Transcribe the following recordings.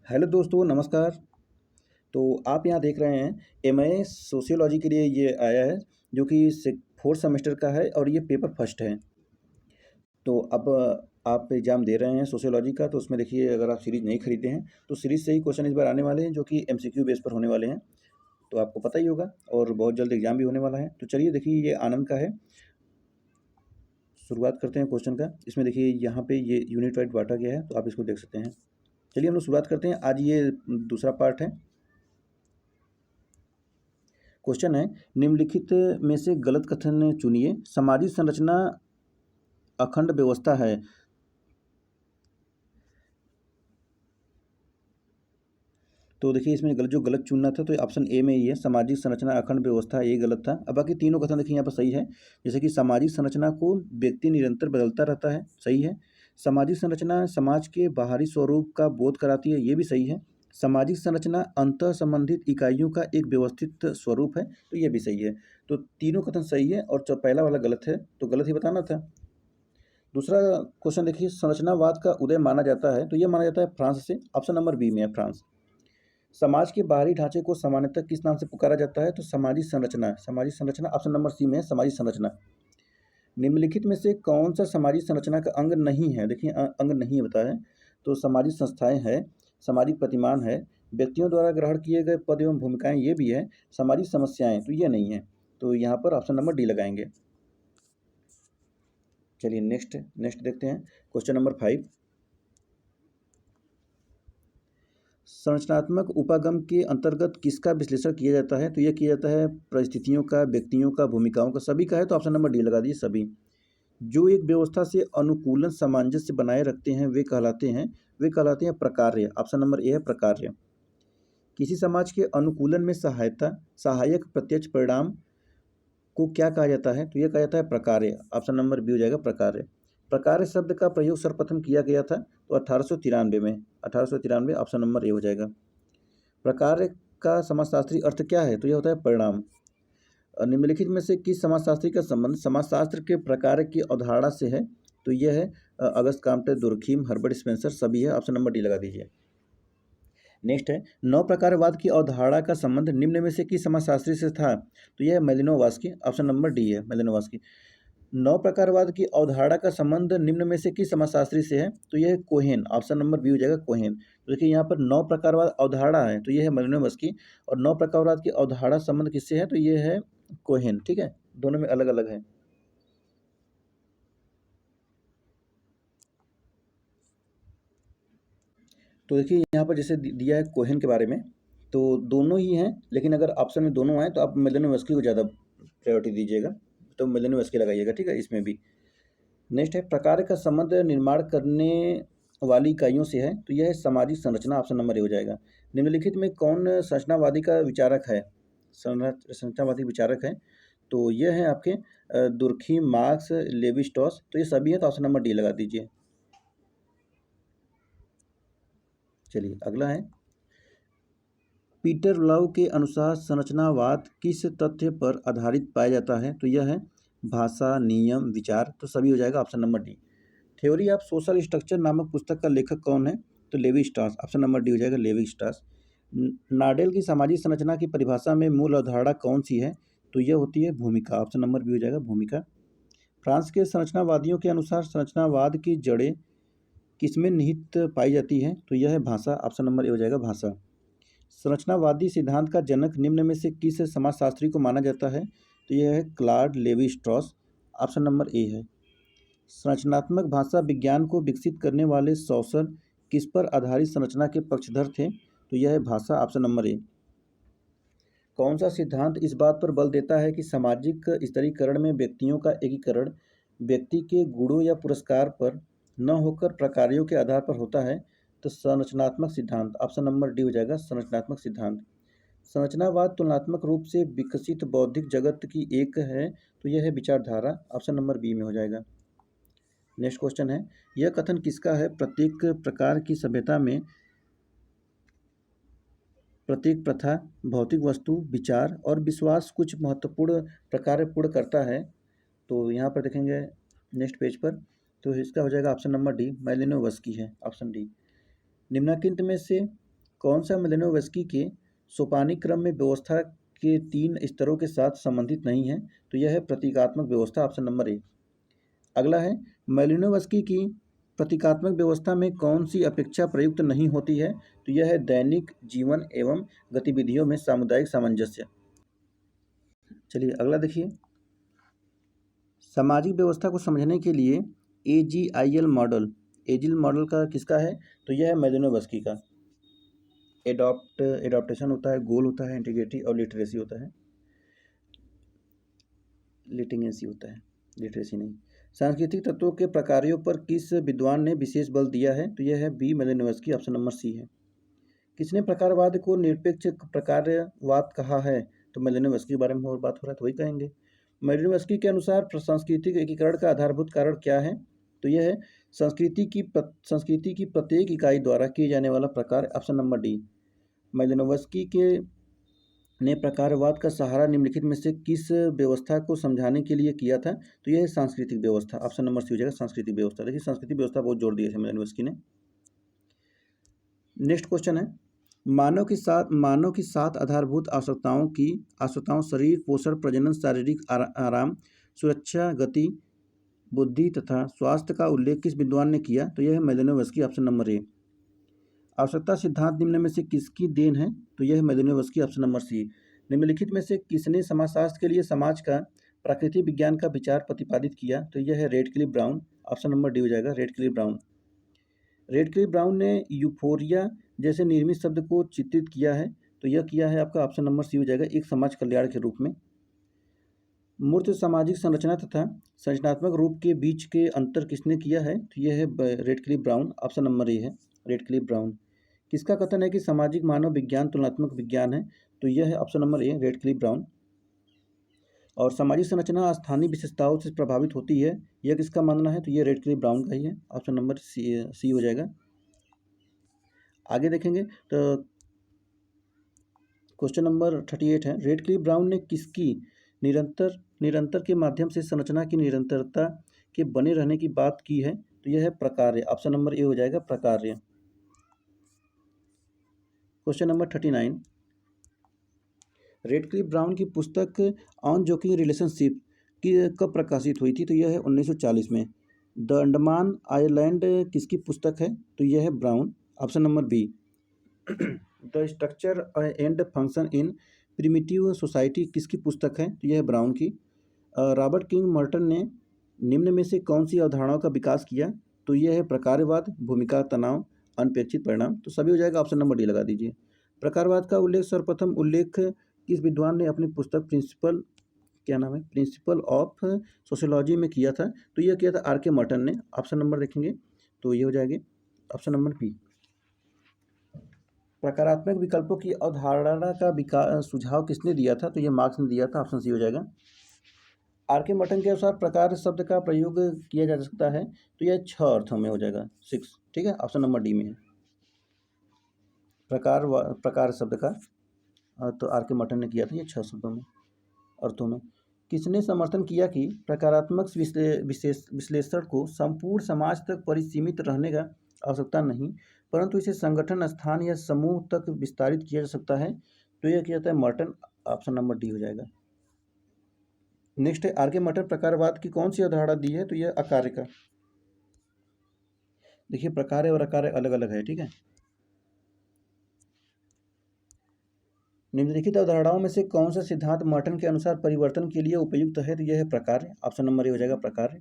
Hello दोस्तों, नमस्कार। तो आप यहाँ देख रहे हैं एमए सोशियोलॉजी के लिए ये आया है, जो कि फोर्थ सेमेस्टर का है और ये पेपर फर्स्ट है। तो अब आप एग्ज़ाम दे रहे हैं सोशियोलॉजी का, तो उसमें देखिए अगर आप सीरीज़ नहीं खरीदे हैं तो सीरीज़ से ही क्वेश्चन इस बार आने वाले हैं, जो कि एमसीक्यू बेस पर होने वाले हैं। तो आपको पता ही होगा और बहुत जल्द एग्ज़ाम भी होने वाला है। तो चलिए देखिए, ये आनंद का है। शुरुआत करते हैं क्वेश्चन का। इसमें देखिए यहाँ पे ये यूनिट वाइज बांटा गया है, तो आप इसको देख सकते हैं। चलिए हम लोग शुरुआत करते हैं। आज ये दूसरा पार्ट है। क्वेश्चन है, निम्नलिखित में से गलत कथन चुनिए। सामाजिक संरचना अखंड व्यवस्था है। तो देखिए इसमें गलत चुनना था, तो ऑप्शन ए में ही है, सामाजिक संरचना अखंड व्यवस्था, ये गलत था। अब बाकी तीनों कथन देखिए यहाँ पर सही है। जैसे कि सामाजिक संरचना को व्यक्ति निरंतर बदलता रहता है, सही है। सामाजिक संरचना समाज के बाहरी स्वरूप का बोध कराती है, ये भी सही है। सामाजिक संरचना अंतः संबंधित इकाइयों का एक व्यवस्थित स्वरूप है, तो ये भी सही है। तो तीनों कथन सही है और जो पहला वाला गलत है, तो गलत ही बताना था। दूसरा क्वेश्चन देखिए, संरचनावाद का उदय माना जाता है, तो ये माना जाता है फ्रांस से। ऑप्शन नंबर बी में है, फ्रांस। समाज के बाहरी ढांचे को सामान्यतः किस नाम से पुकारा जाता है, तो सामाजिक संरचना। सामाजिक संरचना ऑप्शन नंबर सी में है, सामाजिक संरचना। निम्नलिखित में से कौन सा सामाजिक संरचना का अंग नहीं है? देखिए अंग नहीं बताया है। तो सामाजिक संस्थाएं हैं, सामाजिक प्रतिमान है, व्यक्तियों द्वारा ग्रहण किए गए पद एवं भूमिकाएं, ये भी है। सामाजिक समस्याएं, तो ये नहीं है। तो यहाँ पर ऑप्शन नंबर डी लगाएंगे। चलिए नेक्स्ट नेक्स्ट देखते हैं। क्वेश्चन नंबर 5, संरचनात्मक उपागम के अंतर्गत किसका विश्लेषण किया जाता है? तो यह किया जाता है परिस्थितियों का, व्यक्तियों का, भूमिकाओं का, सभी का है। तो ऑप्शन नंबर डी लगा दीजिए, सभी। जो एक व्यवस्था से अनुकूलन सामंजस्य बनाए रखते हैं वे कहलाते हैं प्रकार्य। ऑप्शन नंबर ए है, प्रकार्य। किसी समाज के अनुकूलन में सहायक प्रत्यक्ष परिणाम को क्या कहा जाता है? तो यह कहा जाता है प्रकार्य। ऑप्शन नंबर बी हो जाएगा, प्रकार्य। प्रकार्य शब्द का प्रयोग सर्वप्रथम किया गया था, तो 1893 में। 1893, ऑप्शन नंबर ए हो जाएगा। प्रकार्य का समाजशास्त्री अर्थ क्या है? तो यह होता है परिणाम। निम्नलिखित में से किस समाजशास्त्री का संबंध समाजशास्त्र के प्रकार की अवधारणा से है? तो यह है Auguste Comte, Durkheim, Herbert Spencer, सभी है। ऑप्शन नंबर डी लगा दीजिए। नेक्स्ट है, नौ प्रकारवाद की अवधारणा का संबंध निम्न में से किस समाजशास्त्री से था? तो यह है मेलिनोवस्की। ऑप्शन नंबर डी है, मेलिनोवस्की। नौ प्रकारवाद की अवधारणा का संबंध निम्न में से किस समाजशास्त्री से है? तो यह है कोहेन। ऑप्शन नंबर बी हो जाएगा, कोहेन। तो देखिए यहाँ पर नौ प्रकारवाद अवधारणा है, तो यह है मेलिनोवस्की। और नौ प्रकारवाद की अवधारणा संबंध किससे है? तो यह है कोहेन। ठीक है, दोनों में अलग अलग है। तो देखिए यहाँ पर जैसे दिया है कोहेन के बारे में, तो दोनों ही हैं, लेकिन अगर ऑप्शन में दोनों हैं तो आप मेलिनोवस्की को ज़्यादा प्रायोरिटी दीजिएगा। तो मेलिनोवस्की लगाइएगा, ठीक है, इसमें भी। नेक्स्ट है, प्रकार का संबंध निर्माण करने वाली इकाइयों से है, तो यह है सामाजिक संरचना। ऑप्शन नंबर ए हो जाएगा। निम्नलिखित में कौन संरचनावादी का विचारक है? संरचनावादी विचारक है, तो यह है आपके दुर्खीम, मार्क्स, लेवी स्ट्रॉस, तो ये सभी है। तो ऑप्शन नंबर डी लगा दीजिए। चलिए अगला है, पीटर लव के अनुसार संरचनावाद किस तथ्य पर आधारित पाया जाता है? तो यह है भाषा, नियम, विचार, तो सभी हो जाएगा। Option number D. Theory of social structure नामक पुस्तक का लेखक कौन है? तो levy Strauss. Option number D हो जाएगा, लेवी स्ट्रॉस। नाडेल की सामाजिक संरचना की परिभाषा में मूल अवधारणा कौन सी है? तो यह होती है भूमिका। ऑप्शन नंबर बी हो जाएगा, भूमिका। फ्रांस के संरचनावादियों के अनुसार संरचनावाद की जड़ें किसमें निहित पाई जाती है? तो यह है भाषा। ऑप्शन नंबर ए हो जाएगा, भाषा। संरचनावादी सिद्धांत का जनक निम्न में से किस समाजशास्त्री को माना जाता है? तो यह है Claude Levi Strauss. Option number A है। संरचनात्मक भाषा विज्ञान को विकसित करने वाले सॉसर किस पर आधारित संरचना के पक्षधर थे? तो यह है भाषा। ऑप्शन नंबर ए। कौन सा सिद्धांत इस बात पर बल देता है कि सामाजिक स्तरीकरण में व्यक्तियों का एकीकरण व्यक्ति के गुणों या पुरस्कार पर न होकर प्रकारों के आधार पर होता है? तो संरचनात्मक सिद्धांत। ऑप्शन नंबर डी हो जाएगा, संरचनात्मक सिद्धांत। संरचनावाद तुलनात्मक रूप से विकसित बौद्धिक जगत की एक है, तो यह है विचारधारा। ऑप्शन नंबर बी में हो जाएगा। नेक्स्ट क्वेश्चन है, यह कथन किसका है? प्रत्येक प्रकार की सभ्यता में प्रत्येक प्रथा, भौतिक वस्तु, विचार और विश्वास कुछ महत्वपूर्ण प्रकार पूर्ण करता है। तो यहाँ पर देखेंगे नेक्स्ट पेज पर, तो इसका हो जाएगा ऑप्शन नंबर डी, मेलिनोवस्की है। Option D. निम्नलिखित में से कौन सा मेलेनोवस्की के सोपानिक क्रम में व्यवस्था के 3 स्तरों के साथ संबंधित नहीं है? तो यह है प्रतीकात्मक व्यवस्था, ऑप्शन नंबर ए। अगला है मेलिनोवस्की की प्रतीकात्मक व्यवस्था में कौन सी अपेक्षा प्रयुक्त नहीं होती है? तो यह है दैनिक जीवन एवं गतिविधियों में सामुदायिक सामंजस्य। चलिए अगला देखिए, सामाजिक व्यवस्था को समझने के लिए एजीआईएल मॉडल, एजिल मॉडल का किसका है? तो यह है मेलिनोवस्की का। एडॉप्टेशन होता है, गोल होता है, इंटीग्रिटी और लिटरेसी होता है। लिटिगेंसी होता है, लिटरेसी नहीं। सांस्कृतिक तत्वों के प्रकारों पर किस विद्वान ने विशेष बल दिया है? तो यह है बी मेलिनोवस्की, ऑप्शन नंबर सी है। किसने प्रकारवाद को निरपेक्ष प्रकारवाद कहा है? तो मेलिनोवस्की के बारे में और बात हो रहा है तो वही कहेंगे। मेलिनोवस्की के अनुसार सांस्कृतिक एकीकरण का आधारभूत कारण क्या है? तो यह है संस्कृति की प्रत्येक इकाई द्वारा किए जाने वाला प्रकार, ऑप्शन नंबर डी। मेलिनोवस्की के ने प्रकारवाद का सहारा निम्नलिखित में से किस व्यवस्था को समझाने के लिए किया था? तो यह है सांस्कृतिक व्यवस्था, ऑप्शन नंबर सी हो जाएगा, सांस्कृतिक व्यवस्था। देखिए सांस्कृतिक व्यवस्था बहुत जोर दिया है मेलिनोवस्की ने। नेक्स्ट क्वेश्चन है, मानव की 7 आधारभूत आवश्यकताओं शरीर, पोषण, प्रजनन, शारीरिक आराम, सुरक्षा, गति, बुद्धि तथा स्वास्थ्य का उल्लेख किस विद्वान ने किया? तो यह है मेलिनोवस्की, ऑप्शन नंबर ए। आवश्यकता सिद्धांत निम्न में से किसकी देन है? तो यह है मेलिनोवस्की, ऑप्शन नंबर सी। निम्नलिखित में से किसने समाजशास्त्र के लिए समाज का प्राकृतिक विज्ञान का विचार प्रतिपादित किया? तो यह है Radcliffe Brown, option number D हो जाएगा, रेडक्लिफ ब्राउन। रेडक्लिफ ब्राउन ने यूफोरिया जैसे निर्मित शब्द को चित्रित किया है, तो यह किया है आपका ऑप्शन नंबर सी हो जाएगा, एक समाज कल्याण के रूप में। मूर्त सामाजिक संरचना तथा संरचनात्मक रूप के बीच के अंतर किसने किया है? तो यह है Radcliffe Brown, option number A है, रेडक्लिफ ब्राउन। किसका कथन है कि सामाजिक मानव विज्ञान तुलनात्मक विज्ञान है? तो यह है option number A, Radcliffe Brown. और सामाजिक संरचना स्थानीय विशेषताओं से प्रभावित होती है, यह किसका मानना है? तो यह रेडक्लिफ ब्राउन का ही है, ऑप्शन नंबर सी हो जाएगा। आगे देखेंगे तो क्वेश्चन नंबर 38 है, रेडक्लिफ ब्राउन ने किसकी निरंतर के माध्यम से संरचना की निरंतरता के बने रहने की बात की है? तो यह है प्रकार्य, ऑप्शन नंबर ए हो जाएगा, प्रकार्य। क्वेश्चन नंबर 39, रेडक्लिफ ब्राउन की पुस्तक ऑन जोकिंग रिलेशनशिप की कब प्रकाशित हुई थी? तो यह है 1940 में। द अंडमान आइलैंड किसकी पुस्तक है? तो यह है Brown, option number B. The structure and function in primitive society किसकी पुस्तक है? तो यह है ब्राउन की। रॉबर्ट किंग मर्टन ने निम्न में से कौन सी अवधारणाओं का विकास किया? तो यह है प्रकारवाद, भूमिका, तनाव, अनपेक्षित परिणाम। तो सभी हो जाएगा, ऑप्शन नंबर डी लगा दीजिए। प्रकारवाद का सर्वप्रथम उल्लेख किस विद्वान ने अपनी पुस्तक प्रिंसिपल ऑफ सोशियोलॉजी में किया था? तो यह किया था आर के मर्टन ने, ऑप्शन नंबर देखेंगे तो ये हो जाएगी ऑप्शन नंबर बी। प्रकारात्मक विकल्पों की अवधारणा का सुझाव किसने दिया था? तो यह मार्क्स ने दिया था, ऑप्शन सी हो जाएगा। आर के मर्टन के अनुसार प्रकार शब्द का प्रयोग किया जा सकता है, तो यह 6 अर्थों में हो जाएगा, 6, ठीक है, ऑप्शन नंबर डी में है प्रकार शब्द का। तो आर के मर्टन ने किया था ये 6 शब्दों में, अर्थों में। किसने समर्थन किया कि प्रकारात्मक विश्लेषण को संपूर्ण समाज तक परिसीमित रहने का आवश्यकता नहीं, परंतु इसे संगठन, स्थान या समूह तक विस्तारित किया जा सकता है? तो यह किया जाता है मर्टन, ऑप्शन नंबर डी हो जाएगा। नेक्स्ट है, आर के मर्टन प्रकारवाद की कौन सी अवधारणा दी है? तो यह अकार्य का। देखिए प्रकार्य और अकार्य अलग अलग है, ठीक है। निम्नलिखित अवधारणाओं में से कौन सा सिद्धांत मर्टन के अनुसार परिवर्तन के लिए उपयुक्त है? तो यह है प्रकार्य, ऑप्शन नंबर ए हो जाएगा, प्रकार्य।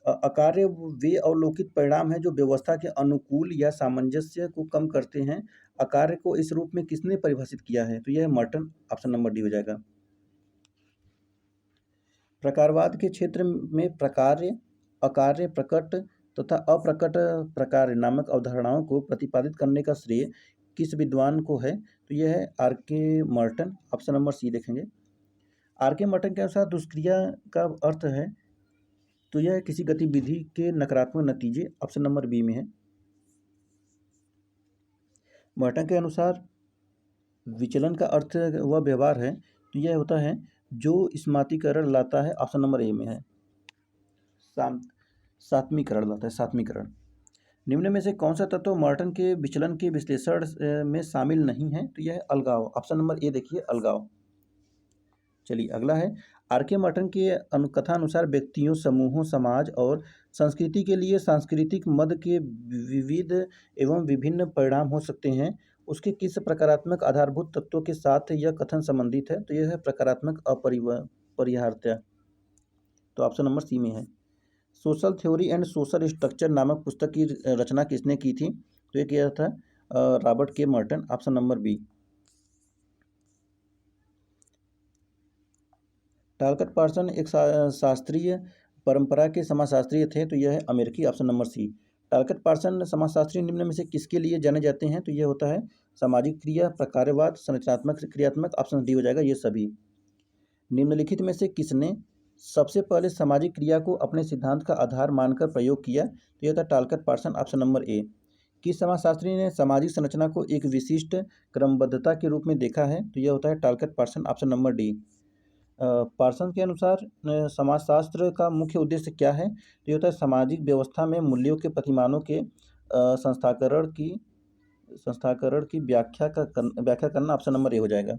अकार्य वे अवलोकित परिणाम है जो व्यवस्था के अनुकूल या सामंजस्य को कम करते हैं। अकार्य को इस रूप में किसने परिभाषित किया है? तो यह है मर्टन, ऑप्शन नंबर डी हो जाएगा। प्रकारवाद के क्षेत्र में प्रकार्य, अकार्य, प्रकट तथा अप्रकट प्रकार्य नामक अवधारणाओं को प्रतिपादित करने का श्रेय किस विद्वान को है? तो यह है आर के मर्टन, ऑप्शन नंबर सी देखेंगे। आर के मर्टन के अनुसार दुष्क्रिया का अर्थ है, तो यह किसी गतिविधि के नकारात्मक नतीजे, ऑप्शन नंबर बी में है। मर्टन के अनुसार विचलन का अर्थ वह व्यवहार है, तो यह होता है जो स्मातीकरण लाता है, ऑप्शन नंबर ए में है, सात्मीकरण लाता है, सात्मीकरण। निम्न में से कौन सा तत्व मॉर्टन के विचलन के विश्लेषण में शामिल नहीं है? तो यह है अलगाव। ऑप्शन नंबर ए देखिए, अलगाव। चलिए अगला है, आर के मॉर्टन के कथा अनुसार व्यक्तियों, समूहों, समाज और संस्कृति के लिए सांस्कृतिक मद के विविध एवं विभिन्न परिणाम हो सकते हैं। उसके किस प्रकारात्मक आधारभूत तत्वों के साथ यह कथन संबंधित है? तो यह है प्रकारात्मक अपरिहार्यता। तो ऑप्शन नंबर सी में है। Social theory and social structure नामक पुस्तक की रचना किसने की थी? तो ये किया था Robert K Merton. Option number B. Talcott Parson एक शास्त्रीय परंपरा के समाजशास्त्री थे। तो यह है अमेरिकी। Option number C. Talcott Parson समाजशास्त्री निम्न में से किसके लिए जाने जाते हैं? तो यह होता है सामाजिक क्रिया, प्रकारवाद, संरचनात्मक, क्रियात्मक। ऑप्शन डी हो जाएगा ये सभी। निम्नलिखित में से किसने सबसे पहले सामाजिक क्रिया को अपने सिद्धांत का आधार मानकर प्रयोग किया? तो यह था Talcott Parson. Option number A. किस समाजशास्त्री ने सामाजिक संरचना को एक विशिष्ट क्रमबद्धता के रूप में देखा है? तो यह होता है Talcott Parson. Option number D. Parson के अनुसार समाजशास्त्र का मुख्य उद्देश्य क्या है? तो ये होता है सामाजिक व्यवस्था में मूल्यों के प्रतिमानों के संस्थाकरण की व्याख्या करना। ऑप्शन नंबर ए हो जाएगा।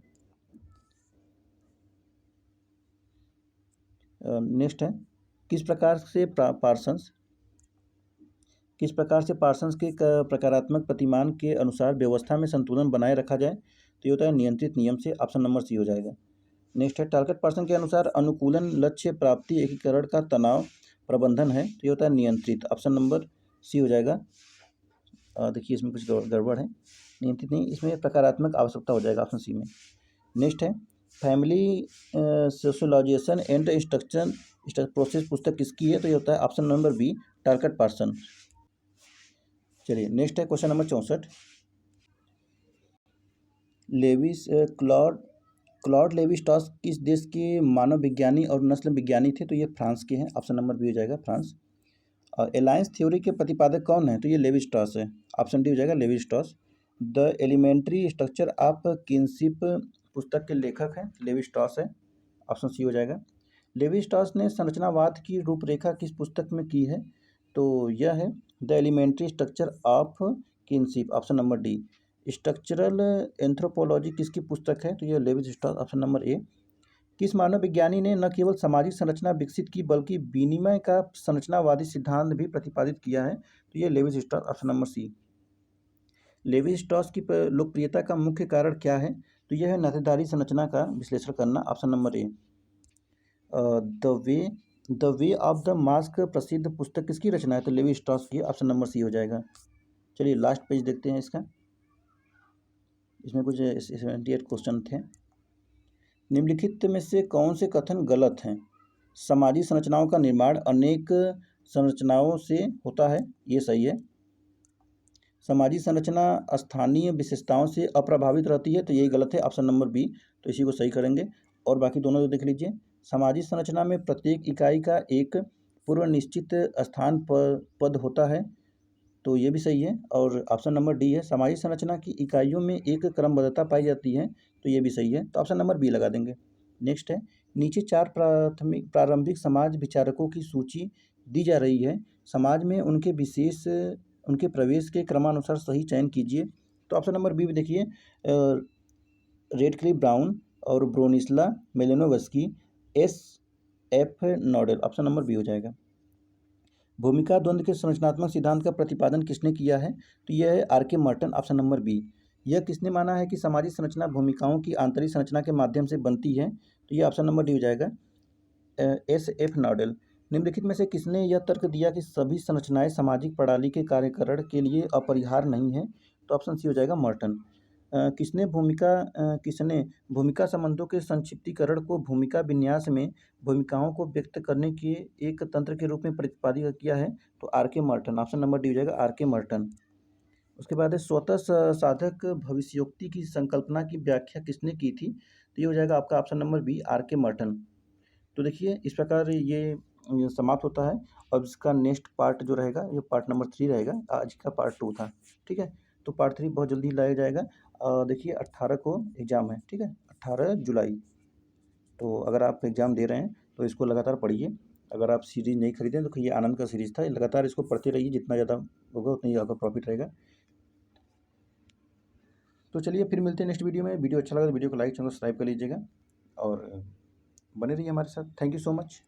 नेक्स्ट है, किस प्रकार से पार्सन्स के प्रकारात्मक प्रतिमान के अनुसार व्यवस्था में संतुलन बनाए रखा जाए? तो ये होता है नियंत्रित नियम से। ऑप्शन नंबर सी हो जाएगा। नेक्स्ट है, टालकट पार्सन के अनुसार अनुकूलन लक्ष्य प्राप्ति एकीकरण का तनाव प्रबंधन है। तो ये होता है नियंत्रित। ऑप्शन नंबर सी हो जाएगा। देखिए इसमें कुछ गड़बड़ है, नियंत्रित नहीं, इसमें प्रकारात्मक आवश्यकता हो जाएगा। ऑप्शन सी में। नेक्स्ट है, family socialization and instruction process पुस्तक किसकी है? तो ये होता है option number B, Talcott Parson. चलिए नेक्स्ट है question number 64। Claude Levi Strauss किस देश के मानव विज्ञानी और नस्ल विज्ञानी थे? तो ये फ्रांस के हैं। ऑप्शन नंबर बी हो जाएगा, फ्रांस। अलायंस थ्योरी के प्रतिपादक कौन है? तो ये लेवी स्ट्रॉस है। ऑप्शन डी हो जाएगा, Levi Strauss. The elementary structure of kinship पुस्तक के लेखक हैं लेवी स्ट्रॉस है। ऑप्शन सी हो जाएगा। लेवी स्ट्रॉस ने संरचनावाद की रूपरेखा किस पुस्तक में की है? तो यह है the elementary structure of kinship. Option number D. Structural anthropology किसकी पुस्तक है? तो यह Levi Strauss. Option number A. किस मानव विज्ञानी ने न केवल सामाजिक संरचना विकसित की बल्कि विनिमय का संरचनावादी सिद्धांत भी प्रतिपादित किया है? तो यह Levi Strauss. Option number C. Levi Strauss की लोकप्रियता का मुख्य कारण क्या है? तो यह है नातेदारी संरचना का विश्लेषण करना। Option number A. The way of the mask प्रसिद्ध पुस्तक किसकी रचना है? तो लेवी स्ट्रॉस की। ऑप्शन नंबर सी हो जाएगा। चलिए लास्ट पेज देखते हैं इसका। इसमें कुछ 78 क्वेश्चन थे। निम्नलिखित में से कौन से कथन गलत हैं? सामाजिक संरचनाओं का निर्माण अनेक संरचनाओं से होता है, ये सही है। सामाजिक संरचना स्थानीय विशेषताओं से अप्रभावित रहती है, तो यही गलत है। Option number B. तो इसी को सही करेंगे और बाकी दोनों देख लीजिए। सामाजिक संरचना में प्रत्येक इकाई का एक पूर्व निश्चित स्थान पर पद होता है, तो ये भी सही है। और ऑप्शन नंबर डी है, सामाजिक संरचना की इकाइयों में एक क्रमबद्धता पाई जाती है, तो ये भी सही है। तो ऑप्शन नंबर बी लगा देंगे। नेक्स्ट है, नीचे 4 प्रारंभिक समाज विचारकों की सूची दी जा रही है। समाज में उनके प्रवेश के क्रमानुसार सही चयन कीजिए। तो ऑप्शन नंबर बी में देखिए, रेडक्लिफ ब्राउन और ब्रोनिस्ला मेलिनोवस्की, एस.एफ. नोडेल। ऑप्शन नंबर बी हो जाएगा। भूमिका द्वंद्व के संरचनात्मक सिद्धांत का प्रतिपादन किसने किया है? तो यह है आर के मॉर्टन। Option number B. यह किसने माना है कि सामाजिक संरचना भूमिकाओं की आंतरिक संरचना के माध्यम से बनती है? तो यह ऑप्शन नंबर डी हो जाएगा, एस.एफ. नोडेल। निम्नलिखित में से किसने यह तर्क दिया कि सभी संरचनाएं सामाजिक प्रणाली के कार्यकरण के लिए अपरिहार्य नहीं है? तो ऑप्शन सी हो जाएगा, मॉर्टन। किसने भूमिका संबंधों के संक्षिप्तीकरण को भूमिका विन्यास में भूमिकाओं को व्यक्त करने के एक तंत्र के रूप में प्रतिपादित किया है? तो आर के मॉर्टन। ऑप्शन नंबर डी हो जाएगा, आर के मॉर्टन। उसके बाद है स्वतः साधक भविष्योक्ति की संकल्पना की व्याख्या किसने की थी? तो ये हो जाएगा आपका ऑप्शन नंबर बी, आर के मॉर्टन। तो देखिए इस प्रकार ये समाप्त होता है। अब इसका नेक्स्ट पार्ट जो रहेगा, ये पार्ट नंबर 3 रहेगा। आज का पार्ट 2 था, ठीक है। तो पार्ट 3 बहुत जल्दी लाया जाएगा। देखिए 18 को एग्ज़ाम है, ठीक है, 18 जुलाई। तो अगर आप एग्ज़ाम दे रहे हैं तो इसको लगातार पढ़िए। अगर आप सीरीज़ नहीं खरीदें तो ये आनंद का सीरीज़ था, लगातार इसको पढ़ते रहिए, जितना ज़्यादा होगा उतना ही आपका प्रॉफिट रहेगा। तो चलिए फिर मिलते हैं नेक्स्ट वीडियो में। वीडियो अच्छा लगा तो वीडियो को लाइक चैनल सब्सक्राइब कर लीजिएगा और बने रहिए हमारे साथ। Thank you so much.